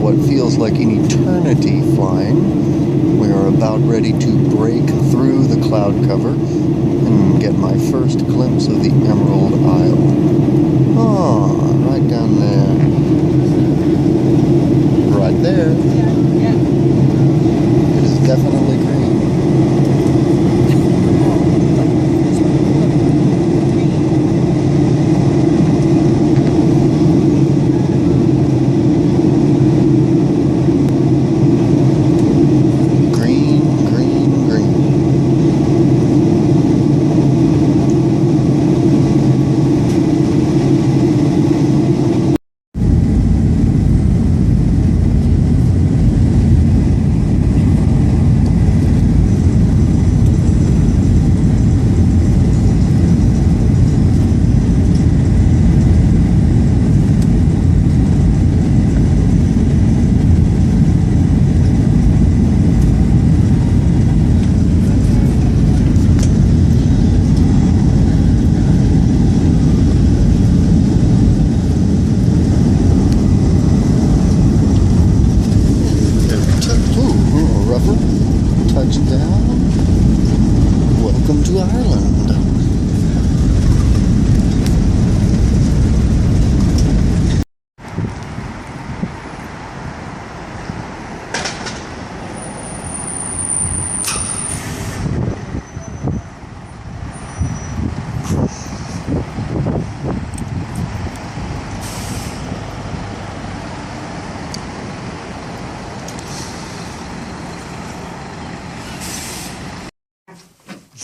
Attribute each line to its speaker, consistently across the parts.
Speaker 1: what feels like an eternity flying, we are about ready to break through the cloud cover and get my first glimpse of the Emerald Isle. Oh, right down there. Right there. It is definitely green. Touchdown. Welcome to Ireland.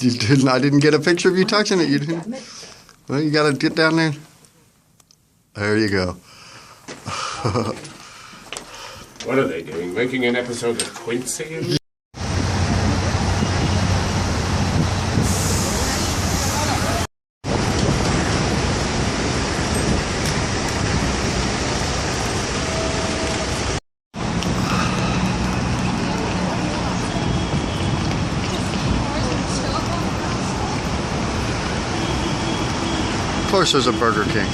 Speaker 1: You didn't. I didn't get a picture of you touching it. You didn't. Well, you got to get down there. There you go.
Speaker 2: What are they doing? Making an episode of Quincy?
Speaker 1: Of course there's a Burger King.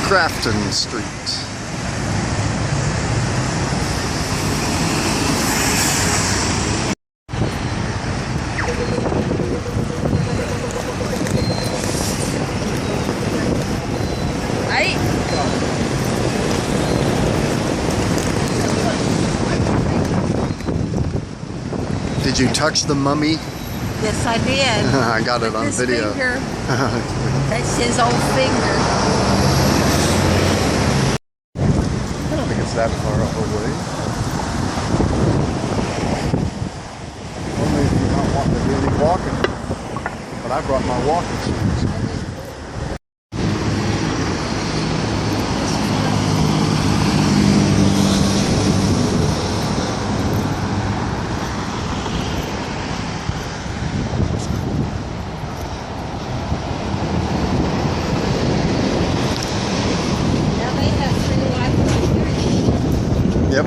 Speaker 1: Grafton Street. Did you touch the mummy?
Speaker 3: Yes, I did.
Speaker 1: I got it on
Speaker 3: his
Speaker 1: video.
Speaker 3: Finger. That's his old finger.
Speaker 1: I don't think it's that far away. Only if you don't want to really walking. But I brought my walking shoes. Yep.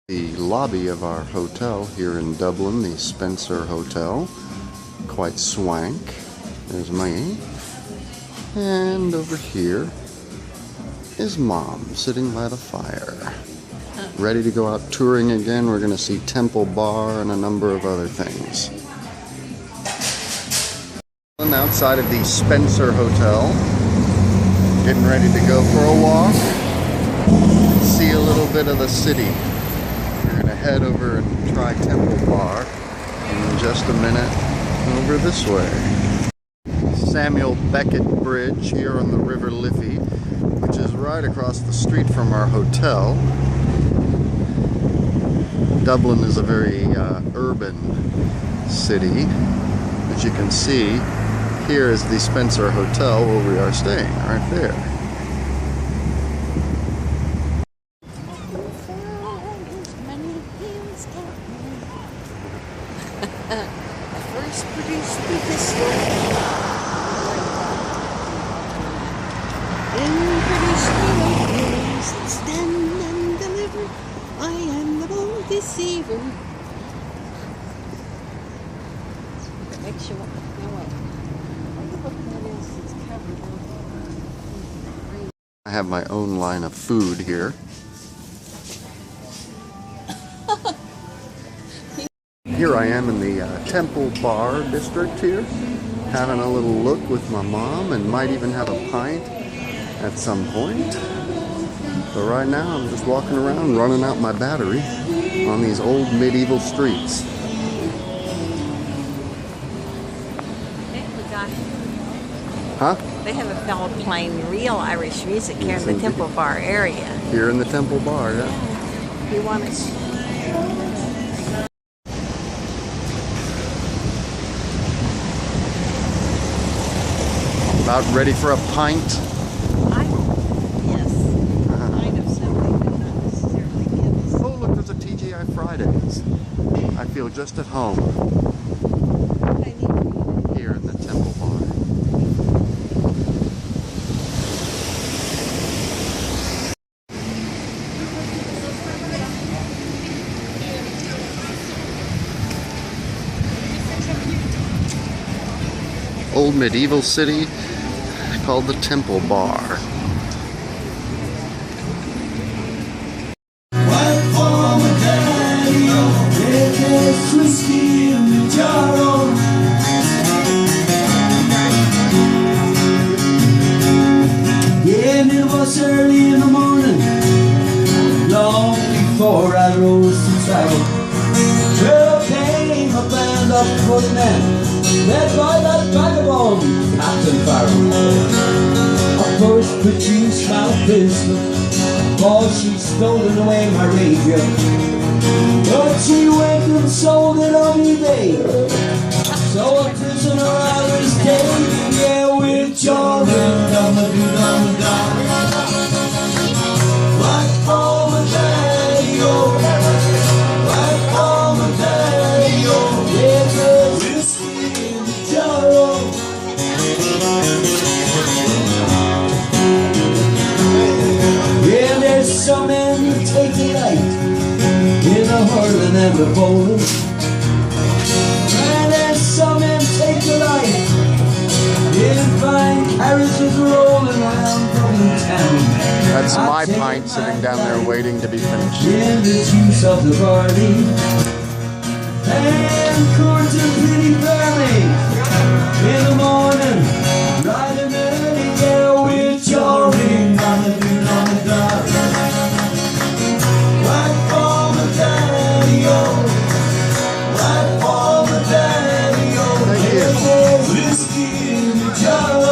Speaker 1: The lobby of our hotel here in Dublin, the Spencer Hotel. Quite swank. There's me. And over here is Mom sitting by the fire. Ready to go out touring again. We're going to see Temple Bar and a number of other things. Outside of the Spencer Hotel. Getting ready to go for a walk. See a little bit of the city. We're going to head over and try Temple Bar in just a minute. Over this way. Samuel Beckett Bridge here on the River Liffey, which is right across the street from our hotel. Dublin is a very urban city. As you can see, here is the Spencer Hotel where we are staying, right there.
Speaker 3: deceiving. Make sure. No way. Wonder what that is that's covered in.
Speaker 1: I have my own line of food here. Here I am in the Temple Bar district here, having a little look with my mom, and might even have a pint at some point. But right now I'm just walking around running out my battery on these old medieval streets. Huh?
Speaker 3: They have a fellow playing real Irish music here in the Temple Bar area.
Speaker 1: Here in the Temple Bar, yeah.
Speaker 3: You want to?
Speaker 1: About ready for a pint?
Speaker 3: Yes. Pint of something, but not necessarily Guinness.
Speaker 1: Oh, look, there's a TGI Fridays. I feel just at home here in the Temple Bar. Old medieval city called the Temple Bar.
Speaker 4: Yeah, it was early in the morning, long before I rose to travel. Well, came a band of footmen, led by that vagabond, Captain Farrell. I first produced my pistol, cause she'd stolen away my radio. But she went and sold it on eBay, so a prisoner I was taken, yeah, with John and dum-a-doo-dum-a-dum. Like for my daddy, oh, like for my daddy, oh, yeah, there's whiskey in the jar, oh. Yeah, there's some men that take delight in the hurling and the bowling. And there's some men take delight in fine carriages rolling around Dublin town.
Speaker 1: That's my pint sitting down there waiting to be finished.
Speaker 4: In the juice of the barley and corn to pretty family in the morning, riding early there with your ring on the dune on the dot. Right for my daddy, oh, right for my daddy, oh,
Speaker 1: Thank you.
Speaker 4: whiskey in the jar, oh.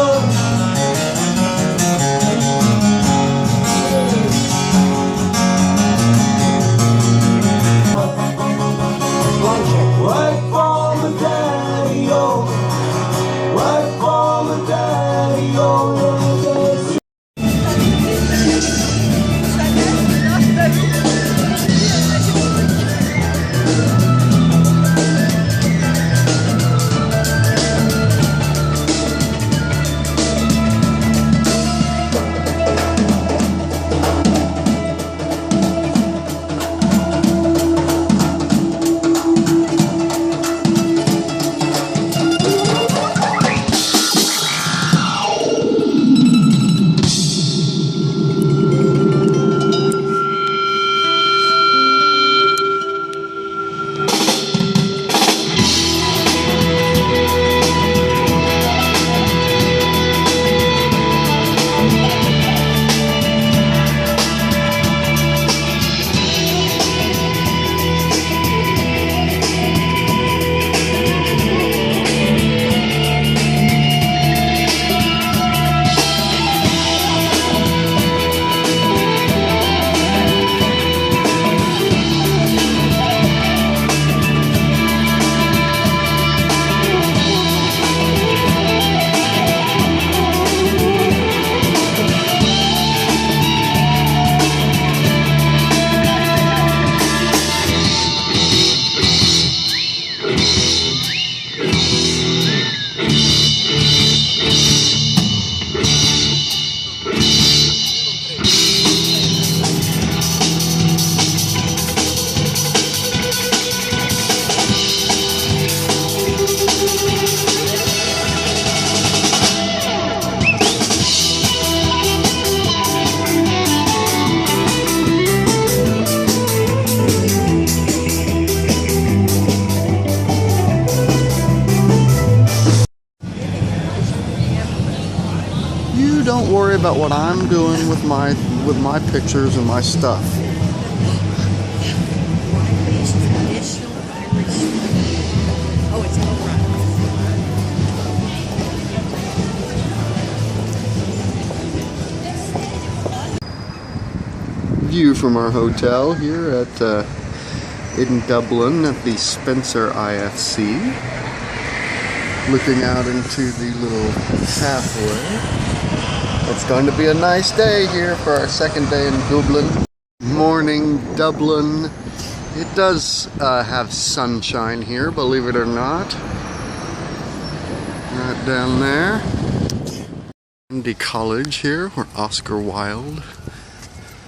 Speaker 4: Right for my daddy, oh, right
Speaker 1: You don't worry about what I'm doing with my pictures and my stuff.
Speaker 3: Oh, it's all right.
Speaker 1: View from our hotel here at in Dublin at the Spencer IFC. Looking out into the little pathway. It's going to be a nice day here for our second day in Dublin. Morning, Dublin. It does have sunshine here, believe it or not. Right down there. Trinity College here, where Oscar Wilde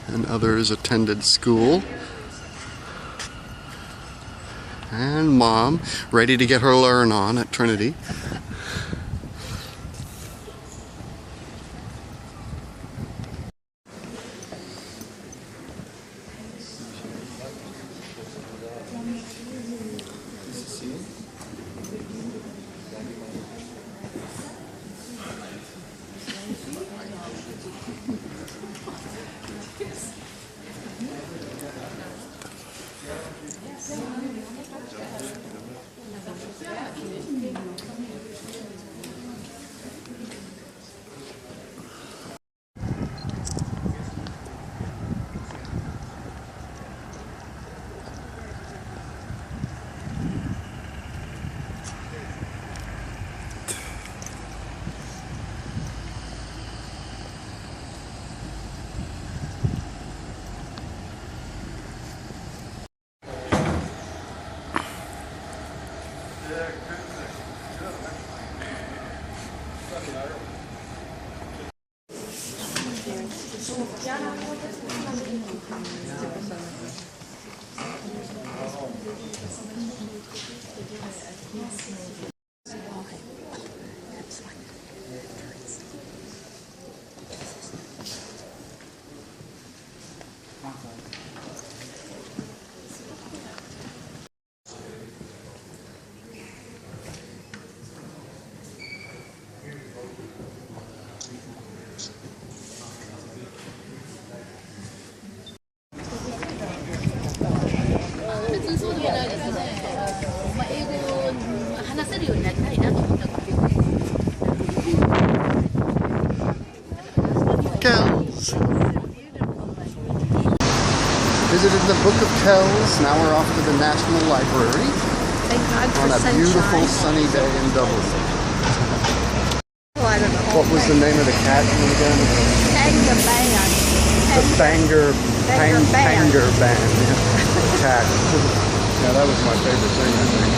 Speaker 1: and others attended school. And Mom, ready to get her learn on at Trinity. Kells. Visited the Book of Kells. Now we're off to the National Library
Speaker 3: Thank God for
Speaker 1: on a beautiful
Speaker 3: sunshine.
Speaker 1: sunny day in Dublin.
Speaker 3: Oh, I don't know.
Speaker 1: What was the name of the cat again?
Speaker 3: Banger band.
Speaker 1: The Banger
Speaker 3: Banger Band.
Speaker 1: Banger Band. Yeah. The cat. Yeah, that was my favorite thing, I think.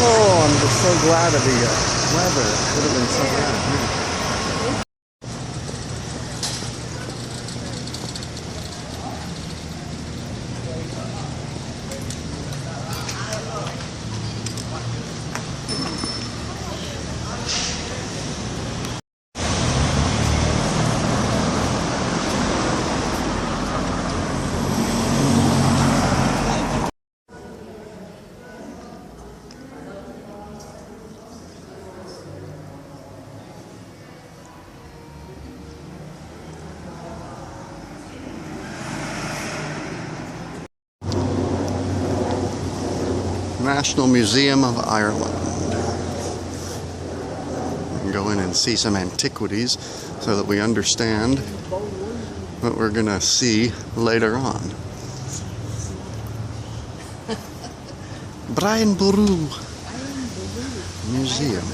Speaker 1: Oh, I'm just so glad of the weather. It would have been so bad. National Museum of Ireland. We can go in and see some antiquities so that we understand what we're going to see later on. Brian Boru Museum.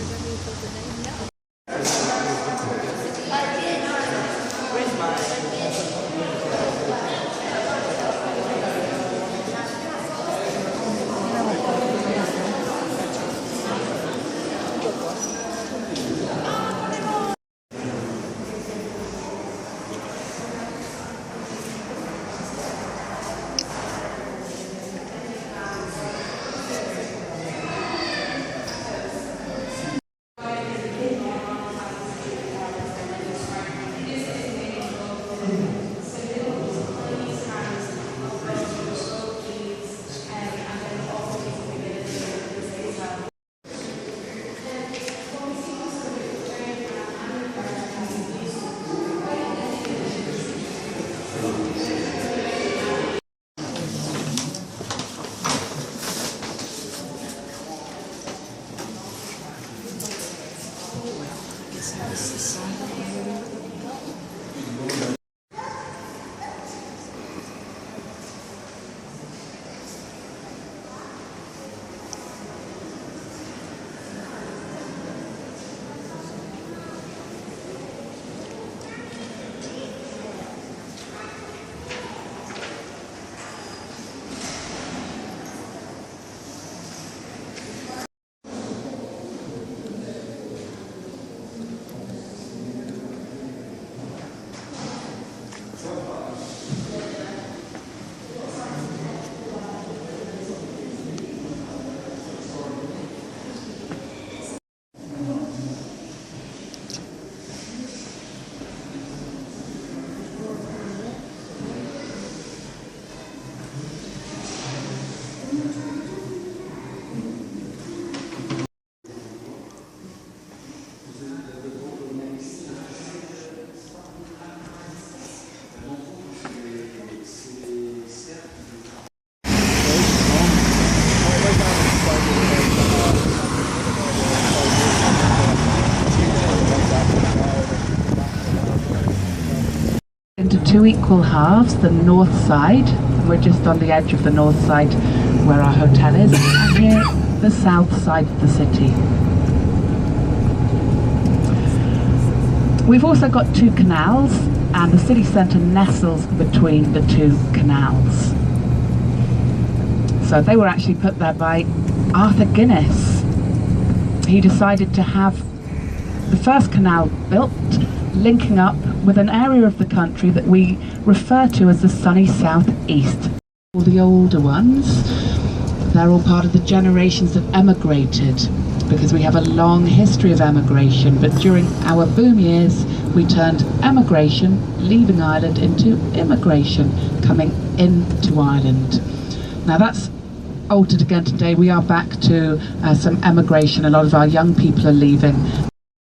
Speaker 5: Into two equal halves, the north side, we're just on the edge of the north side where our hotel is, and here the south side of the city. We've also got two canals, and the city centre nestles between the two canals. So they were actually put there by Arthur Guinness. He decided to have the first canal built, linking up with an area of the country that we refer to as the sunny southeast. All the older ones, they're all part of the generations that emigrated, because we have a long history of emigration, but during our boom years we turned emigration, leaving Ireland, into immigration, coming into Ireland. Now that's altered again today. We are back to some emigration. A lot of our young people are leaving.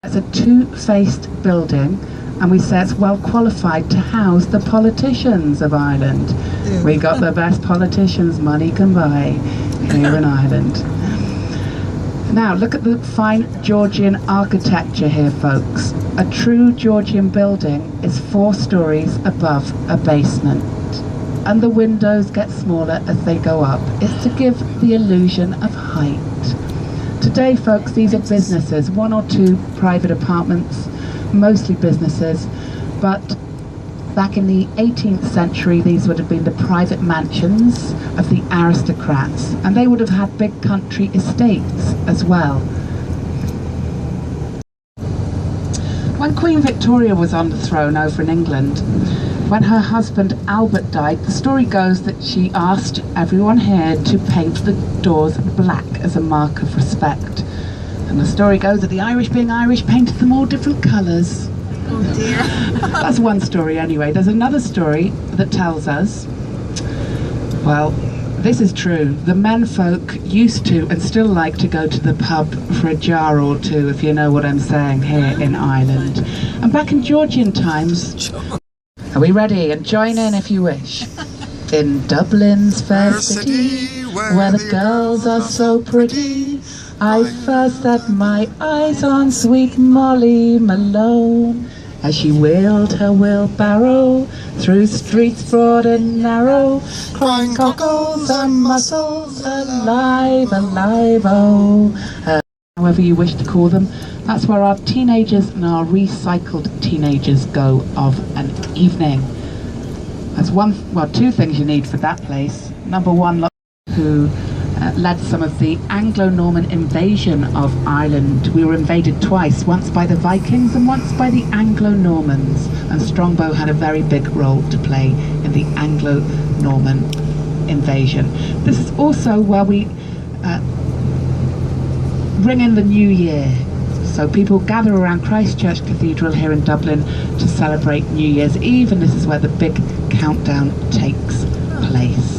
Speaker 5: It's a two-faced building, and we say it's well qualified to house the politicians of Ireland. Yeah. We got the best politicians money can buy here in Ireland. Now look at the fine Georgian architecture here, folks. A true Georgian building is 4 stories above a basement, and the windows get smaller as they go up. It's to give the illusion of height. Today, folks, these are businesses, 1 or 2 private apartments, mostly businesses, but back in the 18th century these would have been the private mansions of the aristocrats, and they would have had big country estates as well. When Queen Victoria was on the throne over in England, when her husband Albert died, the story goes that she asked everyone here to paint the doors black as a mark of respect. And the story goes that the Irish, being Irish, painted them all different colours.
Speaker 3: Oh dear.
Speaker 5: That's one story anyway. There's another story that tells us, well, this is true. The menfolk used to and still like to go to the pub for a jar or two, if you know what I'm saying, here in Ireland. And back in Georgian times, are we ready? And join in if you wish. In Dublin's fair city, where the girls are so pretty, I first set my eyes on sweet Molly Malone, as she wheeled her wheelbarrow through streets broad and narrow, crying cockles and mussels, alive, alive, oh. However you wish to call them, that's where our teenagers and our recycled teenagers go of an evening. That's two things you need for that place. Number one, who led some of the Anglo-Norman invasion of Ireland. We were invaded twice, once by the Vikings and once by the Anglo-Normans, and Strongbow had a very big role to play in the Anglo-Norman invasion. This is also where we ring in the new year. So people gather around Christchurch Cathedral here in Dublin to celebrate New Year's Eve, and this is where the big countdown takes place.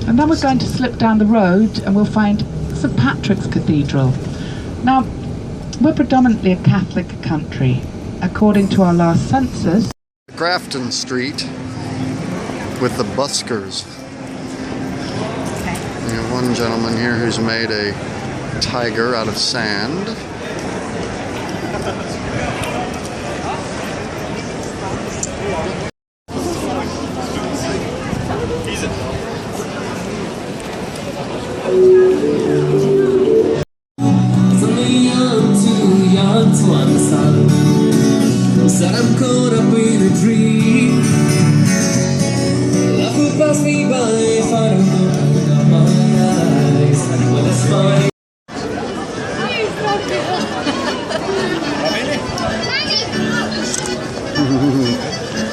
Speaker 5: And then we're going to slip down the road and we'll find St Patrick's Cathedral. Now, we're predominantly a Catholic country. According to our last census,
Speaker 1: Grafton Street with the buskers. We have one gentleman here who's made a tiger out of sand.
Speaker 4: my son. Said I'm caught up in a dream. Life will pass me by if I don't open up my eyes. Well, that's fine.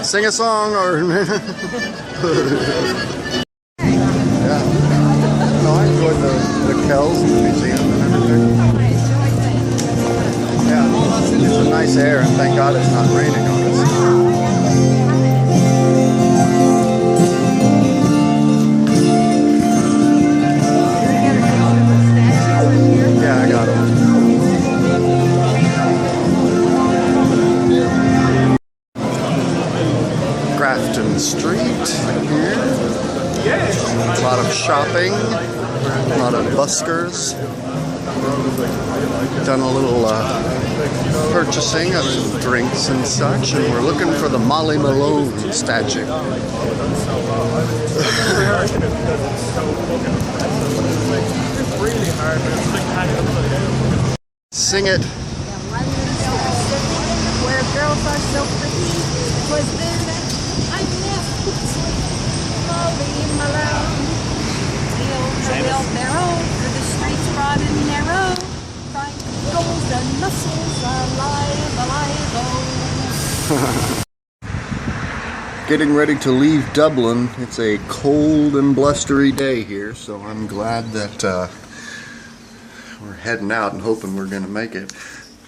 Speaker 1: Sing a song or yeah. No, I enjoyed the Kells Museum and everything. Yeah, it's a nice air, and thank God it's not raining on us. Yeah, I got it. Grafton Street here. A lot of shopping, a lot of buskers. Done a little purchasing of some drinks and such, and we're looking for the Molly Malone statue. Sing it.
Speaker 3: Where girls are so pretty, was there that I never Molly Malone. The old barrel, through the streets broad and narrow, bright golden muscles alive, alive, oh.
Speaker 1: Getting ready to leave Dublin. It's a cold and blustery day here, so I'm glad that we're heading out and hoping we're going to make it.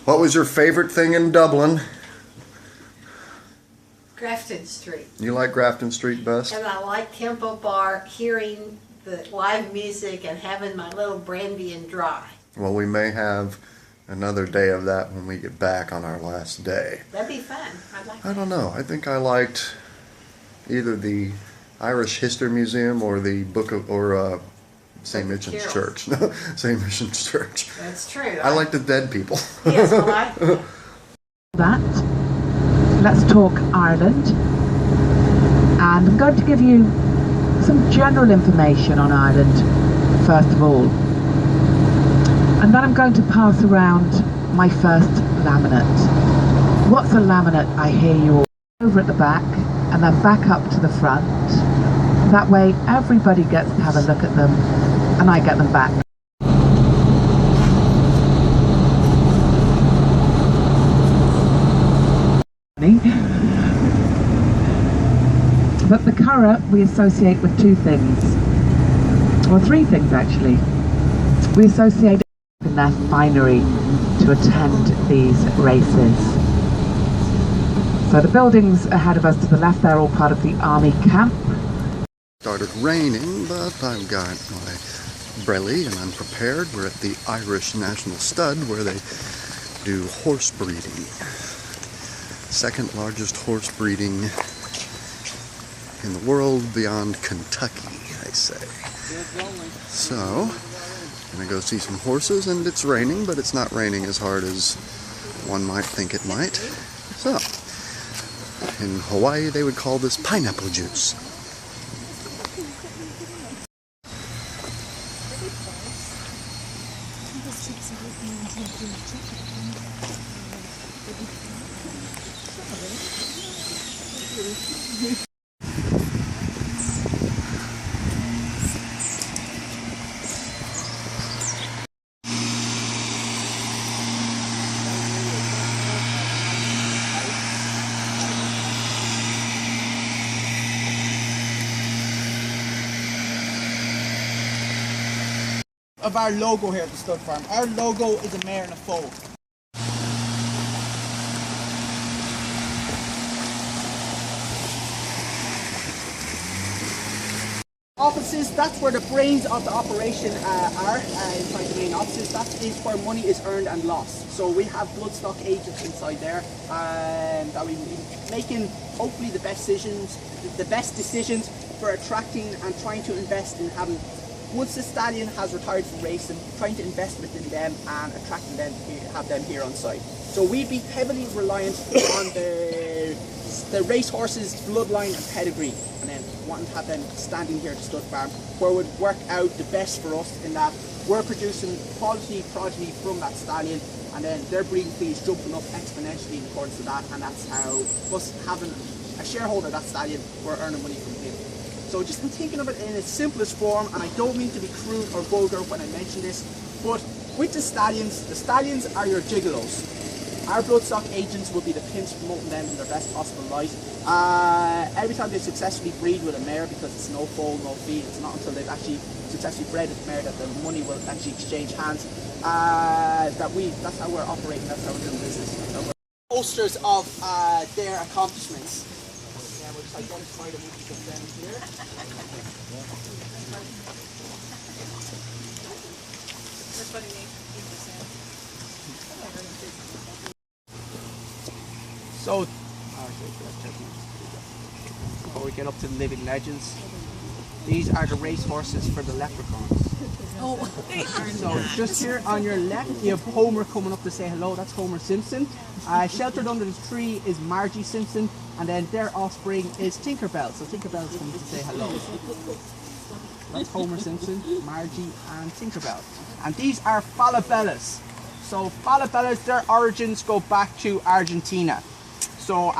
Speaker 1: What was your favorite thing in Dublin?
Speaker 6: Grafton Street.
Speaker 1: You like Grafton Street best?
Speaker 6: And I like Temple Bar, hearing the live music and having my little brandy and dry.
Speaker 1: Well, we may have another day of that when we get back on our last day.
Speaker 6: That'd be fun. I'd like
Speaker 1: I
Speaker 6: that.
Speaker 1: don't know. I think I liked either the Irish History Museum or the Book of, or St.
Speaker 6: Book of
Speaker 1: Mission's
Speaker 6: Carols.
Speaker 1: Church. No, St. Mission's Church.
Speaker 6: That's true.
Speaker 1: I like the dead people.
Speaker 6: Yes, well,
Speaker 5: That. Let's talk Ireland. And I'm going to give you some general information on Ireland, first of all. And then I'm going to pass around my first laminate. What's a laminate? I hear you all. Over at the back and then back up to the front. That way everybody gets to have a look at them and I get them back. But the curragh we associate with two things, or three things actually. We associate in their finery to attend these races. So the buildings ahead of us to the left, they're all part of the army camp.
Speaker 1: Started raining, but I've got my brelly and I'm prepared. We're at the Irish National Stud where they do horse breeding. Second largest horse breeding in the world beyond Kentucky, they say. So, gonna go see some horses, and it's raining, but it's not raining as hard as one might think it might. So, in Hawaii they would call this pineapple juice.
Speaker 7: Of our logo here at the stud farm. Our logo is a mare and a foal. Offices, that's where the brains of the operation are, inside the main offices. That is where money is earned and lost. So we have bloodstock agents inside there, and that we be making hopefully the best decisions for attracting and trying to invest in having. Once the stallion has retired from racing, trying to invest within them and attracting them to have them here on site. So we'd be heavily reliant on the racehorses' bloodline and pedigree, and then wanting to have them standing here at the stud farm, where it would work out the best for us in that we're producing quality progeny from that stallion, and then their breeding fee is jumping up exponentially in accordance to that, and that's how us having a shareholder of that stallion, we're earning money from him. So just I'm thinking of it in its simplest form, and I don't mean to be crude or vulgar when I mention this, but with the stallions are your gigolos. Our bloodstock agents will be the pimps promoting them in their best possible light. Every time they successfully breed with a mare, because it's no foal, no feed, it's not until they've actually successfully bred a mare that the money will actually exchange hands. That's how we're operating, that's how we're doing business. Posters of their accomplishments. Yeah, we'll just identify them with them here.
Speaker 3: That's what he needs.
Speaker 7: So, before we get up to the living legends, these are the race horses for the leprechauns.
Speaker 3: Oh,
Speaker 7: So just here on your left, you have Homer coming up to say hello. That's Homer Simpson. Sheltered under the tree is Margie Simpson, and then their offspring is Tinkerbell. So Tinkerbell's coming to say hello. That's Homer Simpson, Margie, and Tinkerbell. And these are Falabellas. So Falabellas, their origins go back to Argentina. So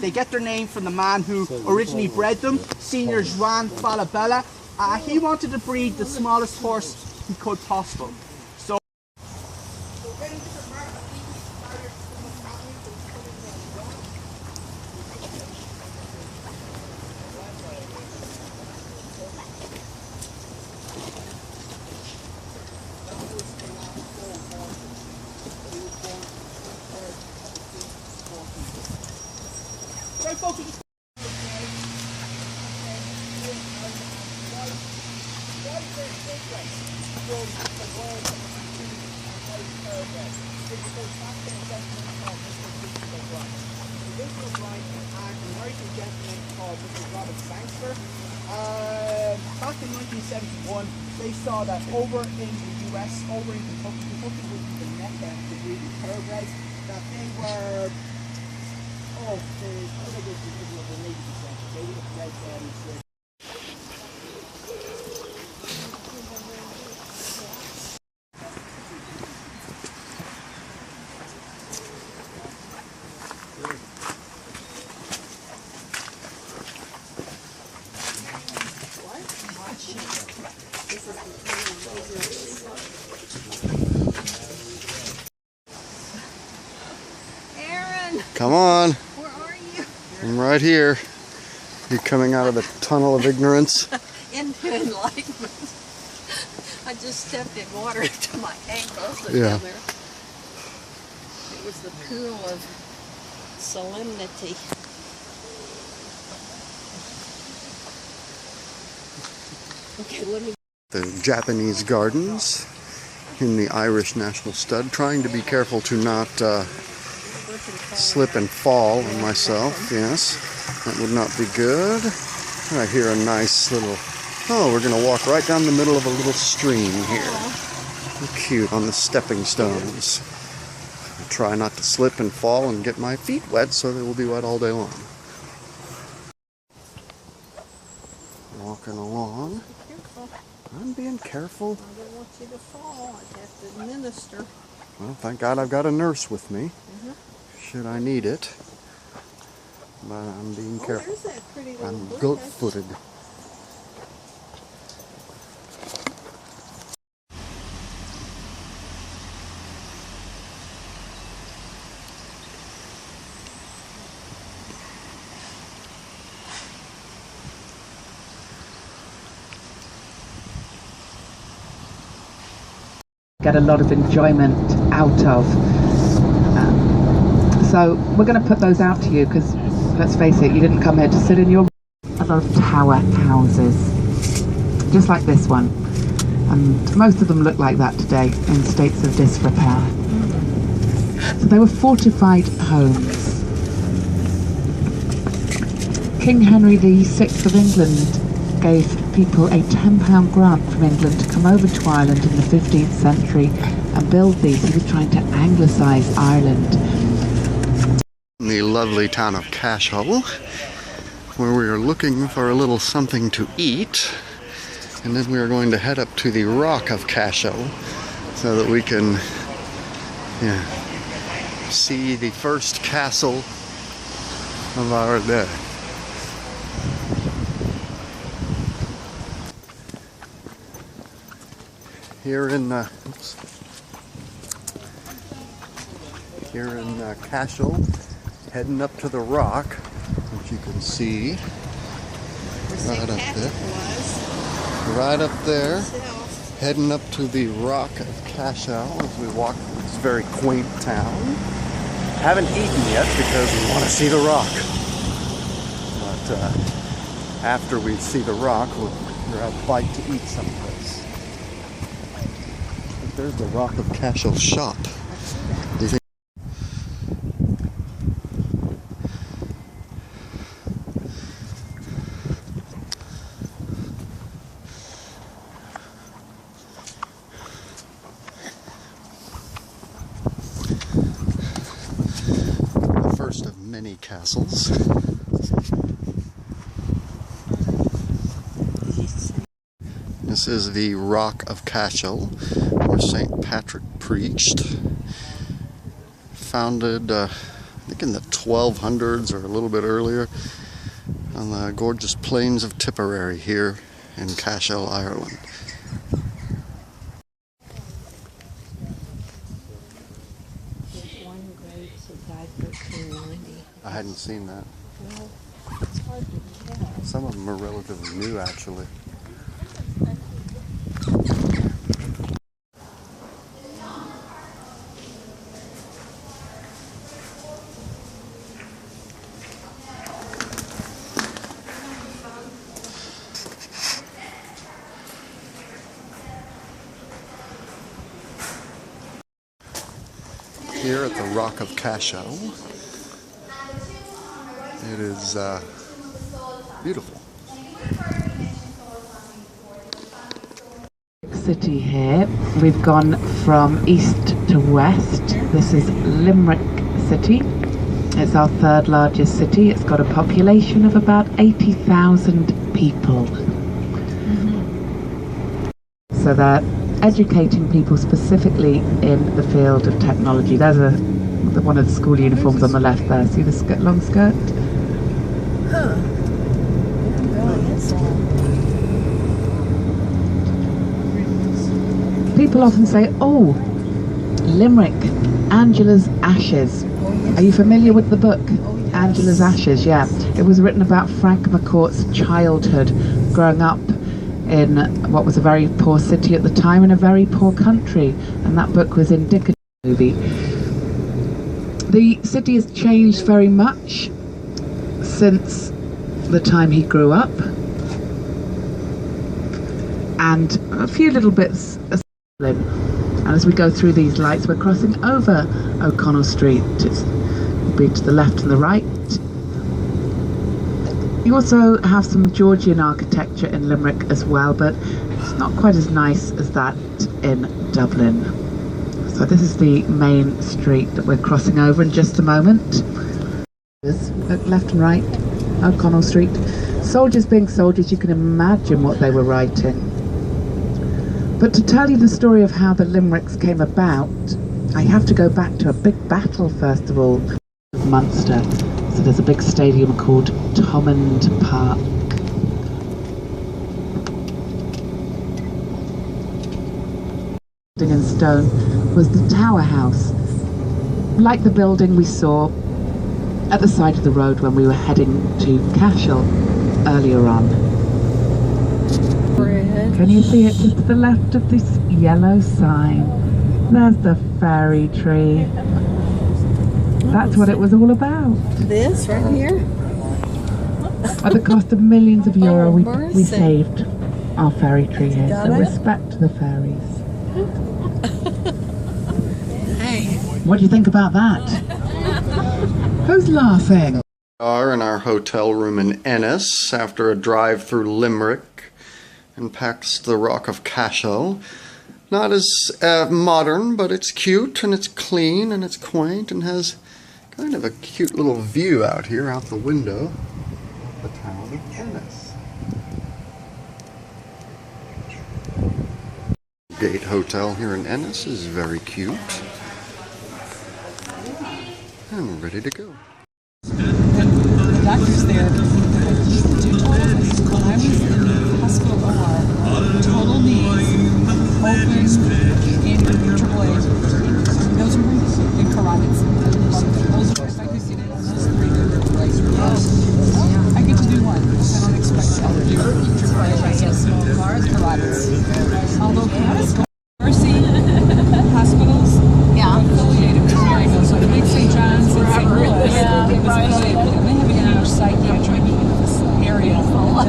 Speaker 7: they get their name from the man who originally bred them, Senior Juan Falabella. He wanted to breed the smallest horse he could possible. So back in 1971, they saw that over in the US, over in Kentucky would be the mecca to breeding thoroughbreds, that they were, the ladies essentially, they would have bred them.
Speaker 3: Aaron,
Speaker 1: Come on,
Speaker 3: where are you?
Speaker 1: I'm right here. You're coming out of the tunnel of ignorance.
Speaker 3: Into enlightenment. I just stepped in water to my ankles.
Speaker 1: Yeah.
Speaker 3: Down there. It was the pool of solemnity. Okay, let me.
Speaker 1: The Japanese gardens in the Irish National Stud, trying to be careful to not slip and fall on myself. Yes, that would not be good. I hear a nice little, oh, we're going to walk right down the middle of a little stream here. How cute on the stepping stones. I'll try not to slip and fall and get my feet wet, so they will be wet all day long. Walking along. I'm being careful.
Speaker 3: I don't want you to fall. I have to administer.
Speaker 1: Well, thank God I've got a nurse with me, should I need it. But I'm being careful.
Speaker 3: There's that pretty little
Speaker 1: I'm
Speaker 3: bush.
Speaker 1: goat-footed.
Speaker 5: Get a lot of enjoyment out of. So we're going to put those out to you because, let's face it, you didn't come here to sit in your... A lot of tower houses, just like this one, and most of them look like that today in states of disrepair. So they were fortified homes. King Henry VI of England gave people a £10 grant from England to come over to Ireland in the 15th century and build these. He was trying to anglicise Ireland.
Speaker 1: The lovely town of Cashel, where we are looking for a little something to eat, and then we are going to head up to the rock of Cashel so that we can Yeah. See the first castle of our day. Here in Cashel, heading up to the rock, which you can see right up there. Right up there, heading up to the rock of Cashel as we walk through this very quaint town. Haven't eaten yet because we want to see the rock. But after we see the rock, we'll grab a bite to eat someplace. There's the Rock of Cashel shop. Do you think? The first of many castles. This is the Rock of Cashel, where St. Patrick preached. Founded, I think in the 1200s or a little bit earlier, on the gorgeous plains of Tipperary here in Cashel, Ireland. I hadn't seen that. Some of them are relatively new, actually. Here at the Rock of Cashel, it is beautiful.
Speaker 5: City here. We've gone from east to west. This is Limerick City. It's our third largest city. It's got a population of about 80,000 people. So they're educating people specifically in the field of technology. There's one of the school uniforms on the left there. See the long skirt? People often say, oh, Limerick, Angela's Ashes. Are you familiar with the book? Angela's Ashes, yeah. It was written about Frank McCourt's childhood, growing up in what was a very poor city at the time in a very poor country, and that book was indicative of the movie. The city has changed very much since the time he grew up, and a few little bits. And as we go through these lights, we're crossing over O'Connell Street. It'll be to the left and the right. You also have some Georgian architecture in Limerick as well, but it's not quite as nice as that in Dublin. So this is the main street that we're crossing over in just a moment. Look left and right, O'Connell Street. Soldiers being soldiers, you can imagine what they were writing. But to tell you the story of how the Limericks came about, I have to go back to a big battle first of all, Munster. So there's a big stadium called Thomond Park. In stone was the Tower House, like the building we saw at the side of the road when we were heading to Cashel earlier on. Can you see it just to the left of this yellow sign? There's the fairy tree. That's what it was all about.
Speaker 6: This right here?
Speaker 5: At the cost of millions of euro, we saved our fairy tree here. So respect to the fairies.
Speaker 6: Hey.
Speaker 5: What do you think about that? Who's laughing?
Speaker 1: We are in our hotel room in Ennis after a drive through Limerick and past the Rock of Cashel. Not as modern, but it's cute and it's clean and it's quaint and has kind of a cute little view out here, out the window of the town of Ennis. Gate Hotel here in Ennis is very cute. and ready to go.
Speaker 5: The doctors there do total things. When I was in the hospital OR, total knees, open, in AAA, those were in carotids. Those are effective seated on those three. I get to do one. I don't expect to ever do carotids. Although carotids Mercy hospitals affiliated with Maryville, so I think St. John's and St. Louis is affiliated, and they have a huge psychiatric area in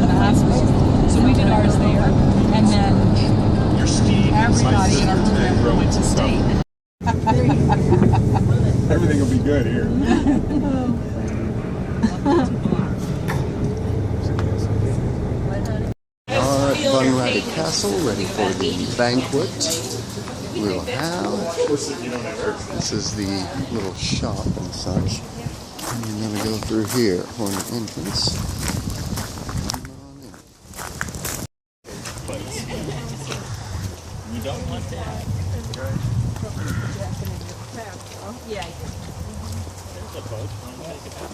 Speaker 5: the hospital. So we did ours there, and then everybody in our program went to state.
Speaker 2: Everything will be good here.
Speaker 1: At Bunratty Castle, ready for the banquet. We'll have. This is the little shop and such. And you're gonna go through here for an entrance. Come on in.
Speaker 8: You don't want that.
Speaker 3: Yeah.
Speaker 8: There's a boat. Want to take it out?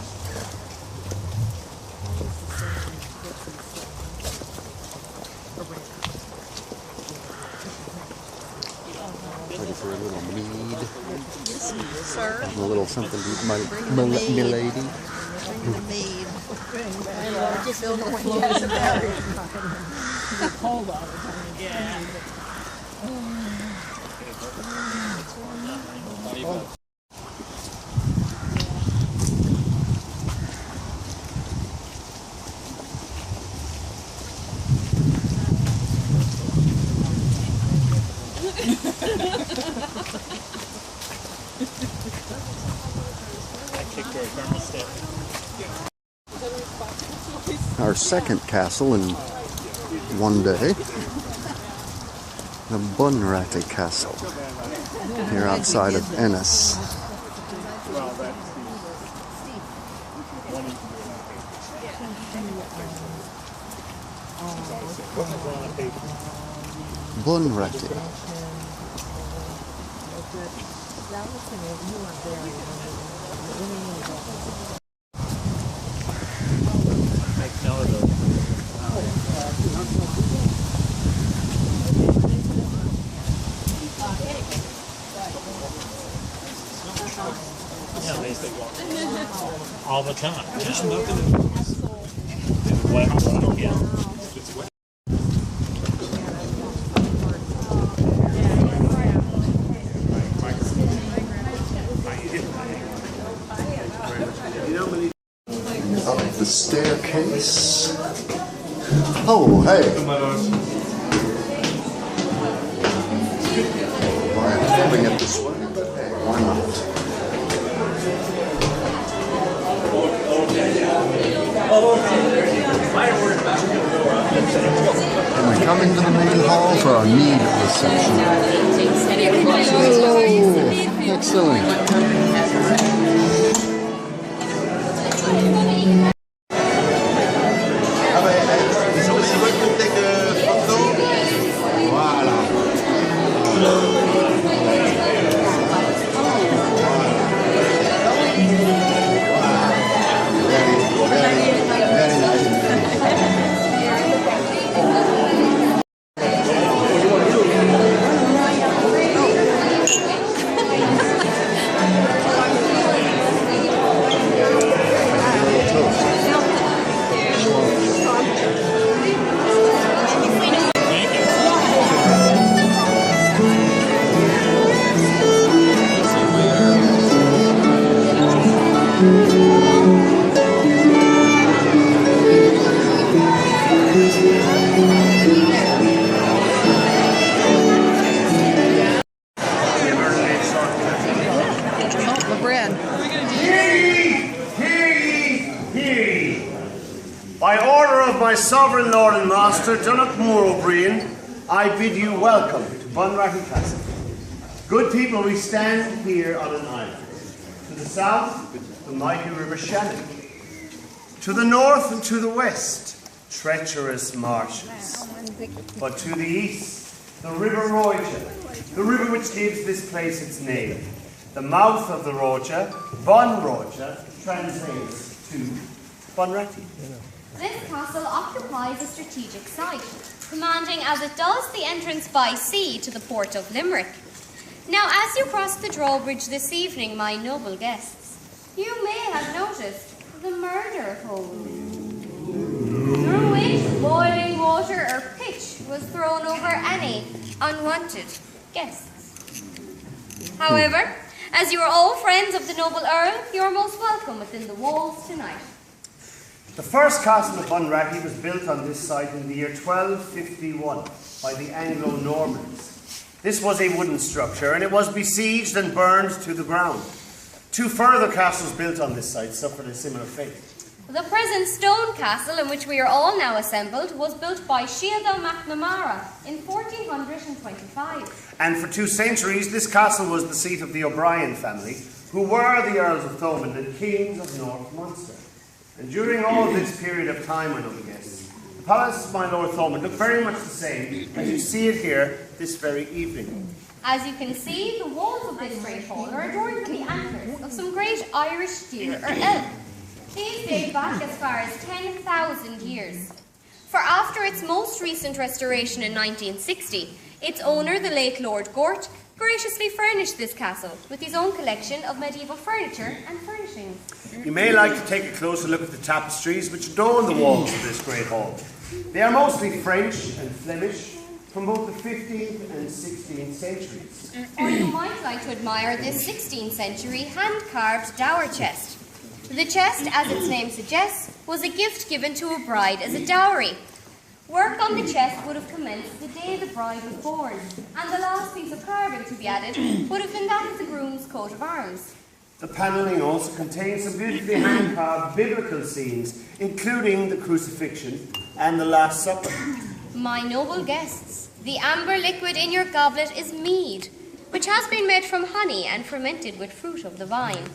Speaker 1: Ready for a little mead.
Speaker 3: Sir.
Speaker 1: A little something to eat, my lady.
Speaker 3: Bring the mead. I just don't know when you guys are married.
Speaker 5: Cold all the time.
Speaker 8: Yeah.
Speaker 1: Our second castle in one day. The Bunratty Castle. Here outside of Ennis. Bunratty.
Speaker 8: Make note of those. Yeah, they say all the time. Just nothing. Wet, yeah.
Speaker 1: Up the staircase. Oh, hey. I'm filming it this way, but hey, why not? And we're coming to the main hall for our mead reception. Hello. Excellent.
Speaker 9: By order of my sovereign lord and master, Donach Moore O'Brien, I bid you welcome to Bunratty Castle. Good people, we stand here on an island. To the south, the mighty river Shannon. To the north and to the west, treacherous marshes. But to the east, the river Roycha, the river which gives this place its name. The mouth of the Rocha, Bun Rocha, translates to Bunratty.
Speaker 10: This castle occupies a strategic site, commanding as it does the entrance by sea to the port of Limerick. Now, as you cross the drawbridge this evening, my noble guests, you may have noticed the murder hole, through which boiling water or pitch was thrown over any unwanted guests. However, as you are all friends of the noble Earl, you are most welcome within the walls tonight.
Speaker 9: The first castle of Bunratty was built on this site in the year 1251 by the Anglo-Normans. This was a wooden structure, and it was besieged and burned to the ground. 2 further castles built on this site suffered a similar fate.
Speaker 10: The present stone castle in which we are all now assembled was built by Siada McNamara in 1425.
Speaker 9: And for 2 centuries, this castle was the seat of the O'Brien family, who were the Earls of Thomond and Kings of North Munster. And during all this period of time, my noble guests, the palace of my Lord Thomond looked very much the same as you see it here this very evening.
Speaker 10: As you can see, the walls of this great hall are adorned with the antlers of some great Irish deer or elk. These date back as far as 10,000 years. For after its most recent restoration in 1960, its owner, the late Lord Gort, graciously furnished this castle with his own collection of medieval furniture and furnishings.
Speaker 9: You may like to take a closer look at the tapestries which adorn the walls of this great hall. They are mostly French and Flemish from both the 15th and 16th centuries.
Speaker 10: Or you might like to admire this 16th century hand-carved dower chest. The chest, as its name suggests, was a gift given to a bride as a dowry. Work on the chest would have commenced the day the bride was born, and the last piece of carving to be added would have been that of the groom's coat of arms.
Speaker 9: The panelling also contains some beautifully hand-carved biblical scenes, including the crucifixion and the Last Supper.
Speaker 10: My noble guests, the amber liquid in your goblet is mead, which has been made from honey and fermented with fruit of the vine.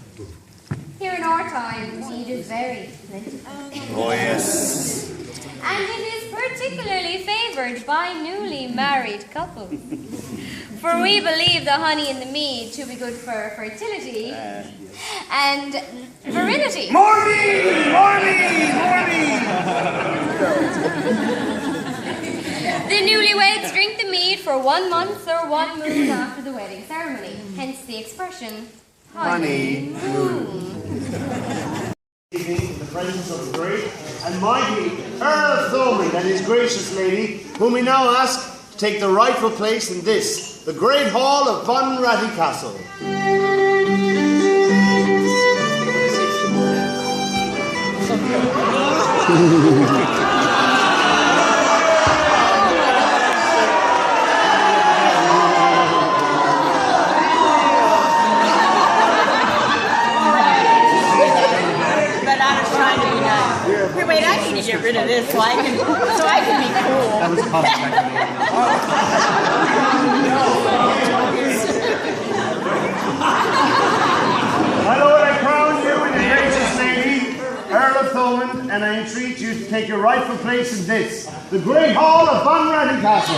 Speaker 10: Here in our time, mead is very plentiful.
Speaker 9: Oh, yes.
Speaker 10: And it is particularly favoured by newly married couples. For we believe the honey in the mead to be good for fertility and virility.
Speaker 9: Morning! Morning! Morning!
Speaker 10: The newlyweds drink the mead for 1 month or 1 moon after the wedding ceremony. Hence the expression, honeymoon.
Speaker 9: In the presence of the great and mighty Earl of Thomond and his gracious lady, whom we now ask to take the rightful place in this, the great hall of Bunratty Castle.
Speaker 11: Wait, I need to get rid of this so I can be cool.
Speaker 9: That was My lord, I crown you in the gracious lady, Earl of Thomond, and I entreat you to take your rightful place in this, the great hall of Bunratty Castle.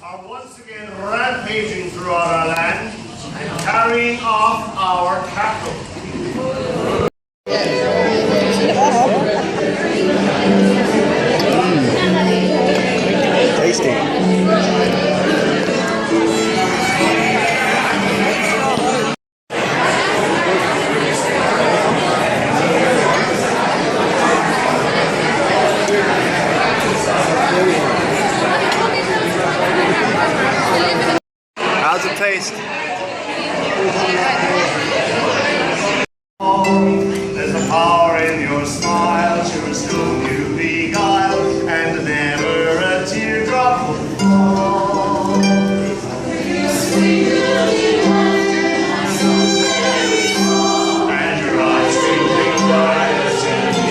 Speaker 9: Are once again rampaging throughout our land and carrying off our capital.
Speaker 1: Tasty. How's it taste?
Speaker 9: There's a power in your smile, sure as whom you beguile, and never a teardrop will fall. And your eyes twinkling bright as can be.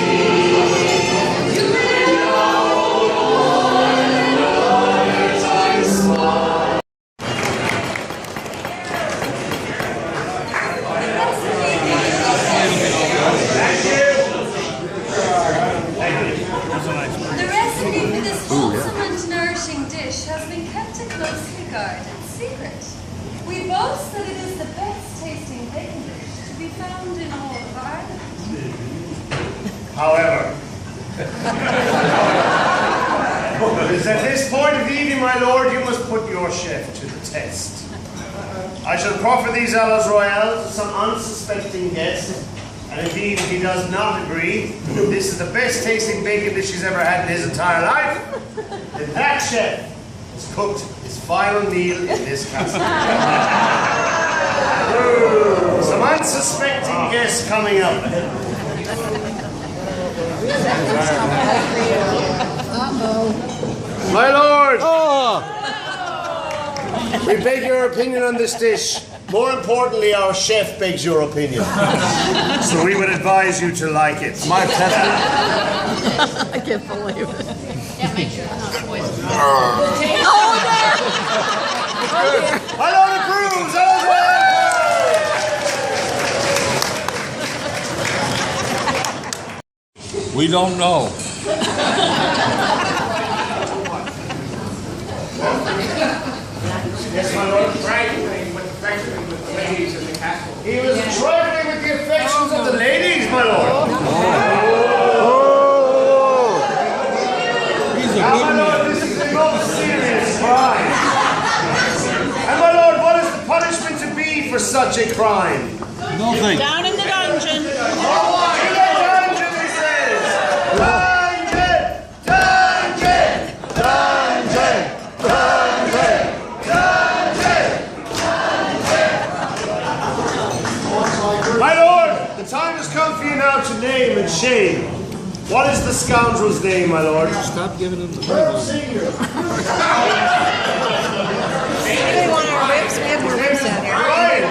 Speaker 12: The recipe for this wholesome and nourishing dish has been kept a closely guarded secret. We boast that it is the best tasting bacon dish to be found in all of Ireland.
Speaker 9: However, it is at this point of the evening, my lord, you must put your chef to the test. I shall proffer these olives royale to some unsuspecting guest, and indeed, if he does not agree, this is the best tasting bacon dish he's ever had in his entire life, then that chef has cooked his final meal in this castle. Some unsuspecting guests coming up. My lord! We beg your opinion on this dish. More importantly, our chef begs your opinion. So we would advise you to like it. My testament.
Speaker 11: I can't believe it.
Speaker 12: Yeah, make sure it's not poison.
Speaker 9: My lord approves! All's well!
Speaker 13: We don't know.
Speaker 9: Yes, my lord.
Speaker 2: Trifling with affection with the ladies in the castle.
Speaker 9: He was trifling with the affections of the ladies, my lord. Now, my lord, this is a most serious crime. And my lord, what is the punishment to be for such a crime?
Speaker 13: Nothing.
Speaker 11: Down in the dungeon.
Speaker 9: To the dungeon, he says. Dungeon! Dungeon! Dungeon! Dungeon! My lord, the time has come for you now to name and shame. What is the scoundrel's name, my lord?
Speaker 13: Stop giving him the
Speaker 9: Earl Senior.
Speaker 11: We want our ribs. We have more ribs down here.
Speaker 9: Ryan.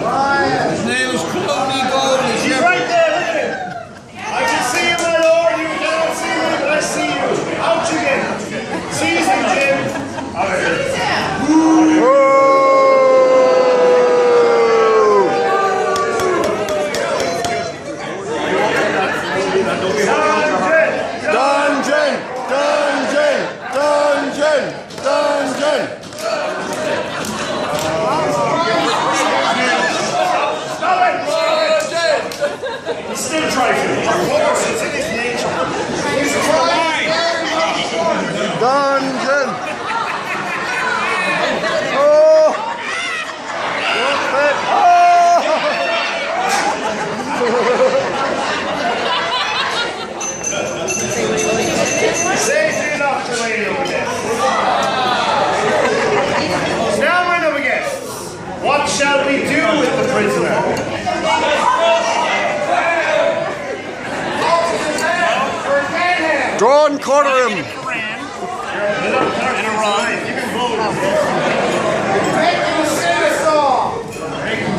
Speaker 9: Ryan.
Speaker 13: His name is Cloney Goldie.
Speaker 9: He's right there, look at him. I can see you, my lord. You cannot see me, but I see you. Out you get. Seize him, Jim. All right. Still trifling. Of course, it's in his nature. He's trying.
Speaker 1: Dungeon! Oh! What's that? Oh!
Speaker 9: Safely enough to lay over there. Now, my noble guests, what shall we do with the prisoner?
Speaker 1: Draw and quarter him!
Speaker 9: In a rhyme. You can vote.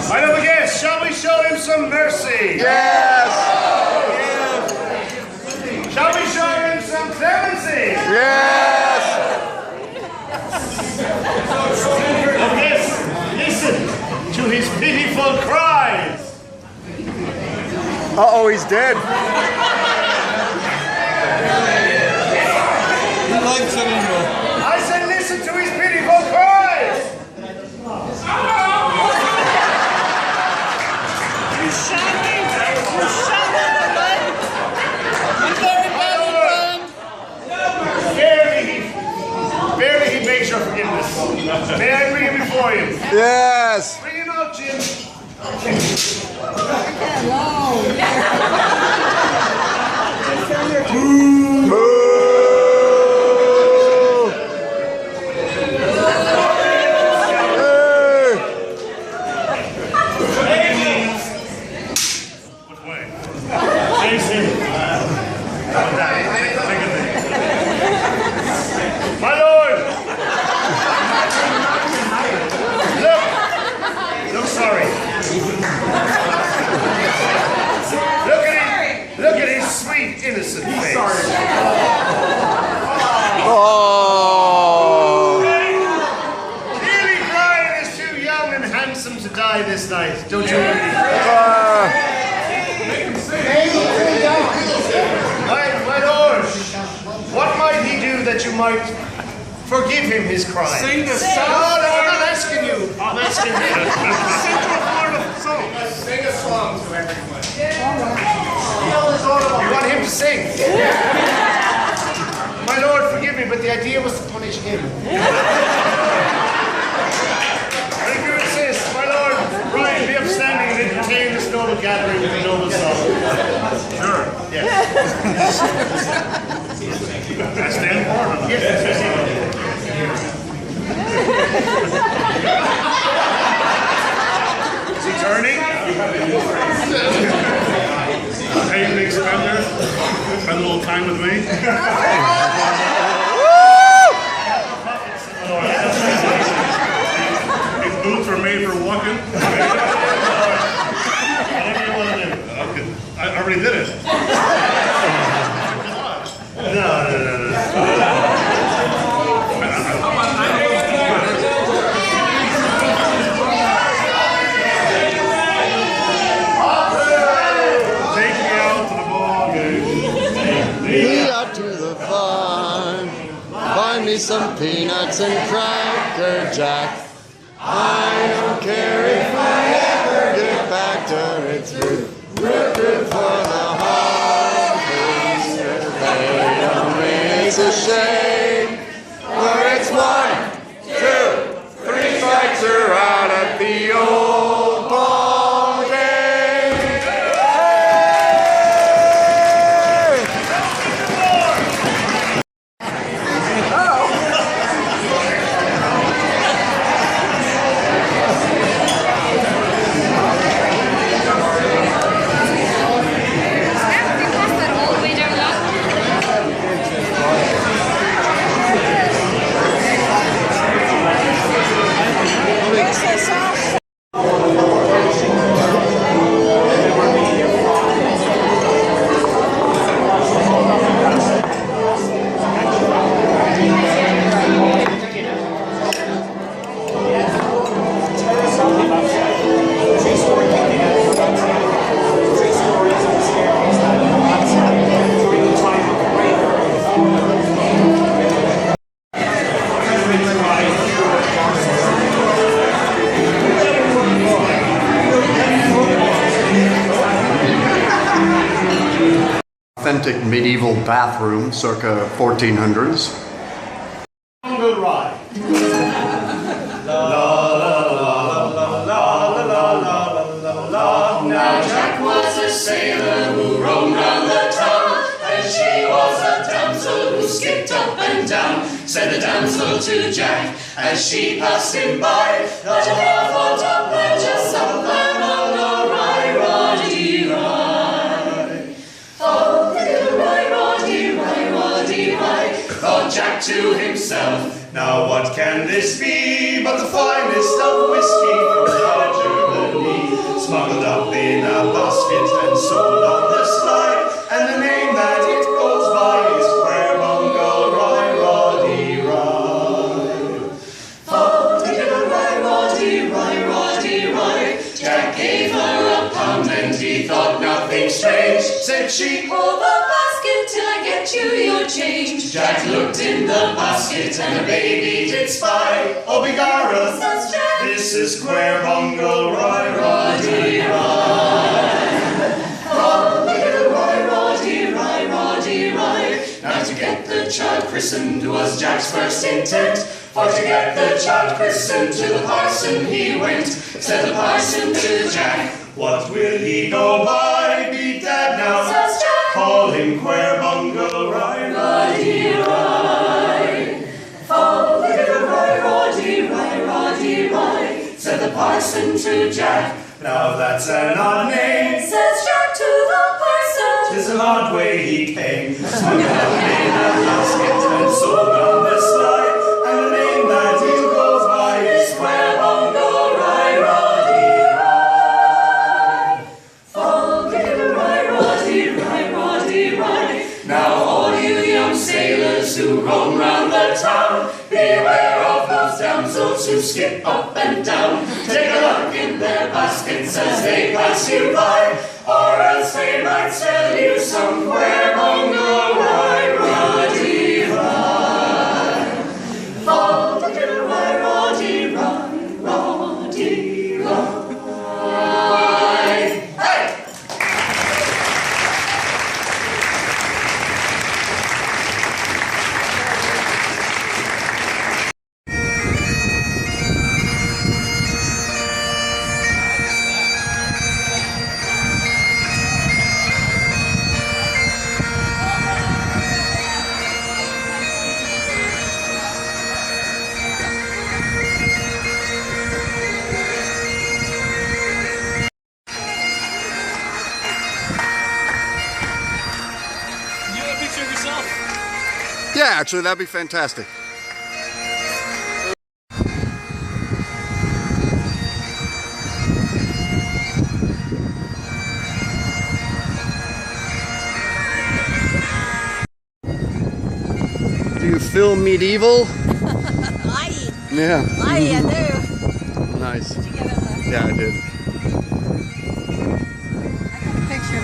Speaker 9: My noble guests, shall we show him some mercy?
Speaker 1: Yes!
Speaker 9: Shall we show him some clemency?
Speaker 1: Yes!
Speaker 9: Yes, listen to his pitiful cries.
Speaker 1: Uh-oh, he's dead.
Speaker 13: He likes it anyway.
Speaker 9: I said listen to his pitiful cries.
Speaker 11: You shot me. You shot me in the leg. I'm very badly burned.
Speaker 9: Barely he begs your forgiveness. May I bring him before you?
Speaker 1: Yes!
Speaker 9: Bring him out, Jim.
Speaker 1: Boo!
Speaker 9: this night, don't you agree? My lord, what might he do that you might forgive him his crime?
Speaker 2: Sing the song.
Speaker 9: No, I'm not asking you. I'm asking him.
Speaker 2: Central part of the song. Sing a song to everyone.
Speaker 9: You want him to sing? My lord, forgive me, but the idea was to punish him. I do insist, my lord, Brian, be upstanding and entertain this noble gathering with a noble song.
Speaker 2: Sure.
Speaker 9: Yes.
Speaker 2: That's the important.
Speaker 9: Yes,
Speaker 2: Is he turning? Hey, big spender. Spend a little time with me. These boots are made for walking.
Speaker 9: whatever you want to do.
Speaker 2: Okay. I already did it.
Speaker 9: No.
Speaker 2: Take me out to the ball game.
Speaker 1: Me out to the farm, buy me some peanuts and Cracker Jack. I don't care if I ever get back to its root. Root for the heart. It's a shame where it's 1, 2, 3 strikes are out at the old ball game. Authentic medieval bathroom, circa 1400s.
Speaker 9: Good ride.
Speaker 14: Now Jack was a sailor who roamed round the town, and she was a damsel who skipped up and down. Said the damsel to Jack as she passed him by, "Not a barefoot up and just up and on the rye, roddy rye. Oh, little rye, roddy rye, roddy rye." Thought Jack to himself, "Now what can this be but the finest of whiskey from Germany, smuggled up in a basket and sold on the sly, and the name that it goes by is Queerbungle Rye, roddy rye. Oh, little rye, roddy rye, roddy rye." Jack gave her a pound and he thought nothing strange. Said she, "Hold the basket till I get you your change." Jack looked in the basket and a baby did spy. "Oh, begorra, says Jack, this is Queerbungle Rye, roddy rye. Oh, little rye, roddy rye, roddy rye." Now to get the child christened was Jack's first intent. For to get the child christened to the parson he went. Said the parson to Jack, "What will he go by? Be dead now," says Jack. "Call him Queerbungle Rye, roddy rye. Oh, little rye, roddy rye, roddy rye." Said the parson to Jack, "Now that's an odd name," says Jack to the parson. "'Tis an odd way he came, smuggled up in a basket and sold on the sly, and the name that it goes by is Queerbungle Rye, roddy rye. Oh, little rye, roddy rye, roddy rye." Now all you young sailors who roam round the town, beware of those damsels damsels who skip up and down. Take a look in their baskets as they pass you by, or else they might sell you somewhere on the Rye, Roddy Rye. Fall the little Rye, Roddy Rye, Roddy Rye. Hey!
Speaker 1: Yeah, actually, that'd be fantastic. Do you feel medieval? Yeah.
Speaker 6: I do.
Speaker 1: Nice.
Speaker 6: Did you get it?
Speaker 1: Yeah, I did.
Speaker 6: Picture.